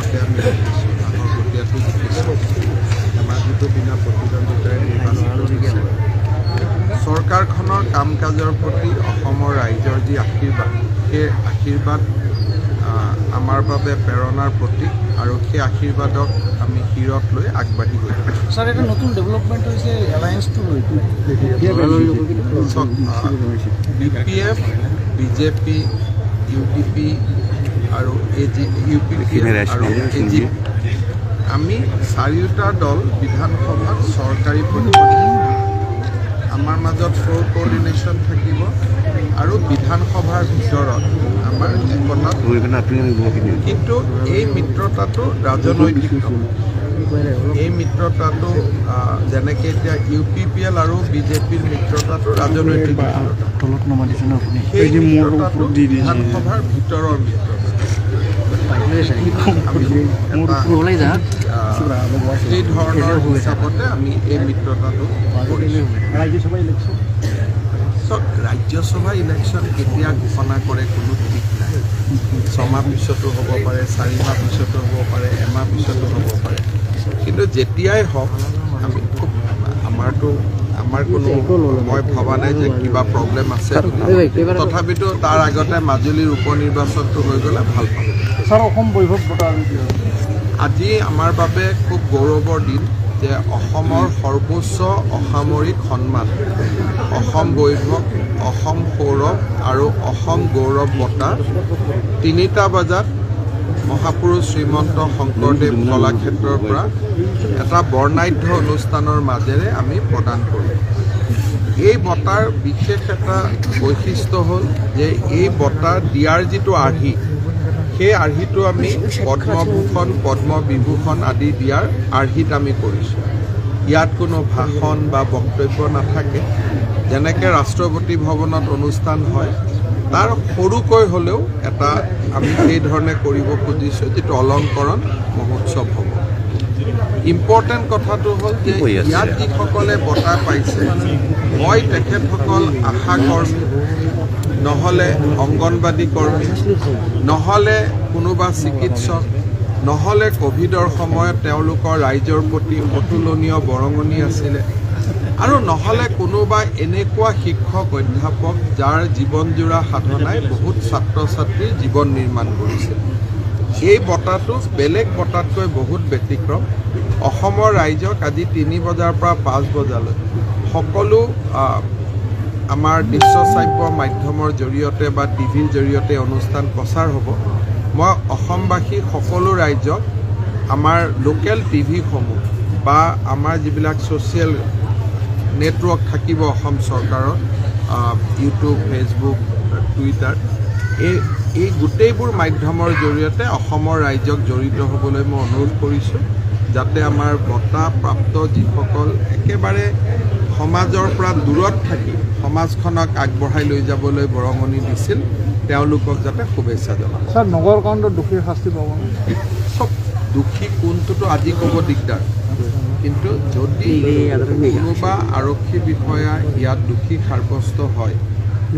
মাজতে আমি দেখিছোঁ ডাঙৰ প্ৰক্ৰিয়াটো দেখিছোঁ ধেমাজিতো বিনা প্ৰতিদ্বন্দ্বিতাৰে নিৰ্বাচিত হৈছে চৰকাৰখনৰ কাম কাজৰ প্ৰতি অসমৰ ৰাইজৰ যি আশীৰ্বাদ সেই আশীৰ্বাদ আমাৰ বাবে প্ৰেৰণাৰ প্ৰতীক আৰু সেই আশীৰ্বাদক আমি শিৰত লৈ আগবাঢ়ি গৈ আছোঁ। স্যাৰ এটা নতুন ডেভেলপমেন্ট হয়েছে এলায়েন্সটো BPF, BJP, UDP আৰু UPP আৰু AG আমি চাৰিওটা দল বিধানসভাত চৰকাৰী প্ৰতিনিধি আমাৰ মাজত ফ্লোৰ কোঅৰ্ডিনেশ্যন থাকিব আৰু বিধানসভাৰ ভিতৰত আমাৰ একতা কিন্তু এই মিত্ৰতাটো ৰাজনৈতিক এই মিত্ৰতাটো যেনেকৈ এতিয়া UPPL আৰু BJPৰ মিত্ৰতাটো ৰাজনৈতিক সেই মিত্ৰতাটো বিধানসভাৰ ভিতৰৰ মিত্ৰতা সেই ধৰণৰ হিচাপতে আমি এই মিত্ৰতাটো ৰাজ্যসভা ইলেকশ্যন কেতিয়া ঘোষণা কৰে কোনো ঠিক নাই 6 মাহ পিছতো হ'ব পাৰে 4 মাহ পিছতো হ'ব পাৰে এমাহ পিছতো হ'ব পাৰে কিন্তু যেতিয়াই হওক আমি খুব আমাৰ কোনো মই ভবা নাই যে কিবা প্ৰব্লেম আছে তথাপিতো তাৰ আগতে মাজুলীৰ উপ নিৰ্বাচনটো হৈ গ'লে ভাল পাম স্যাৰ অসম বৈভৱ বঁটা আজি আমাৰ বাবে খুব গৌৰৱৰ দিন যে অসমৰ সৰ্বোচ্চ অসামৰিক সন্মান অসম বৈভৱ অসম সৌৰভ আৰু অসম গৌৰৱ বঁটা 3টা বজাত মহাপুৰুষ শ্ৰীমন্ত শংকৰদেৱ কলাক্ষেত্ৰৰ পৰা এটা বৰ্ণাঢ্য অনুষ্ঠানৰ মাজেৰে আমি প্ৰদান কৰোঁ এই বঁটাৰ বিশেষ এটা বৈশিষ্ট্য হ'ল যে এই বঁটা দিয়াৰ যিটো আৰ্হি সেই আৰ্হিটো আমি পদ্মভূষণ পদ্মবিভূষণ আদি দিয়াৰ আৰ্হিত আমি কৰিছোঁ ইয়াত কোনো ভাষণ বা বক্তব্য নাথাকে যেনেকৈ ৰাষ্ট্ৰপতি ভৱনত অনুষ্ঠান হয় তাৰ সৰুকৈ হ'লেও এটা আমি সেই ধৰণে কৰিব খুজিছোঁ যিটো অলংকৰণ মহোৎসৱ হ'ব ইম্পৰ্টেণ্ট কথাটো হ'ল যে ইয়াত যিসকলে বঁটা পাইছে মই তেখেতসকল আশা কৰ্মী নহ'লে অংগনবাদী কৰ্মী নহ'লে কোনোবা চিকিৎসক নহ'লে ক'ভিডৰ সময়ত তেওঁলোকৰ ৰাইজৰ প্ৰতি অতুলনীয় বৰঙণি আছিলে আৰু নহ'লে কোনোবা এনেকুৱা শিক্ষক অধ্যাপক যাৰ জীৱনজোৰা সাধনাই বহুত ছাত্ৰ ছাত্ৰীৰ জীৱন নিৰ্মাণ কৰিছে এই বঁটাটো বেলেগ বঁটাতকৈ বহুত ব্যতিক্ৰম অসমৰ ৰাইজক আজি 3 বজাৰ পৰা 5 বজালৈ সকলো আমাৰ দৃশ্য শ্ৰাব্য মাধ্যমৰ জৰিয়তে বা টিভিৰ জৰিয়তে অনুষ্ঠান প্ৰচাৰ হ'ব মই অসমবাসী সকলো ৰাইজক আমাৰ লোকেল টিভিসমূহ বা আমাৰ যিবিলাক ছ'চিয়েল নেটৱৰ্ক থাকিব অসম চৰকাৰৰ ইউটিউব ফেচবুক টুইটাৰ এই গোটেইবোৰ মাধ্যমৰ জৰিয়তে অসমৰ ৰাইজক জড়িত হ'বলৈ মই অনুৰোধ কৰিছোঁ যাতে আমাৰ বঁটা প্ৰাপ্ত যিসকল একেবাৰে সমাজৰ পৰা দূৰত থাকি সমাজখনক আগবঢ়াই লৈ যাবলৈ বৰঙণি দিছিল তেওঁলোকক যাতে শুভেচ্ছা জনাওঁ স্যাৰ নগৰ কাণ্ডত দোষীৰ শাস্তি পাব চব দোষী কোনটোতো আজি ক'ব দিগদাৰ কিন্তু যদি কোনোবা আৰক্ষী বিষয়া ইয়াত দোষী সাব্যস্ত হয়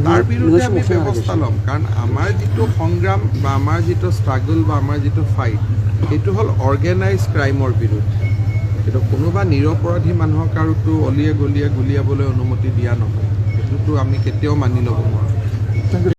তাৰ বিৰুদ্ধে আমি ব্যৱস্থা ল'ম কাৰণ আমাৰ যিটো সংগ্ৰাম বা আমাৰ যিটো ষ্ট্ৰাগল বা আমাৰ যিটো ফাইট সেইটো হ'ল অৰ্গেনাইজ ক্ৰাইমৰ বিৰুদ্ধে কিন্তু কোনোবা নিৰপৰাধী মানুহক আৰুতো অলিয়ে গলিয়ে গুলিয়াবলৈ অনুমতি দিয়া নহয় সেইটোতো আমি কেতিয়াও মানি ল'ব নোৱাৰোঁ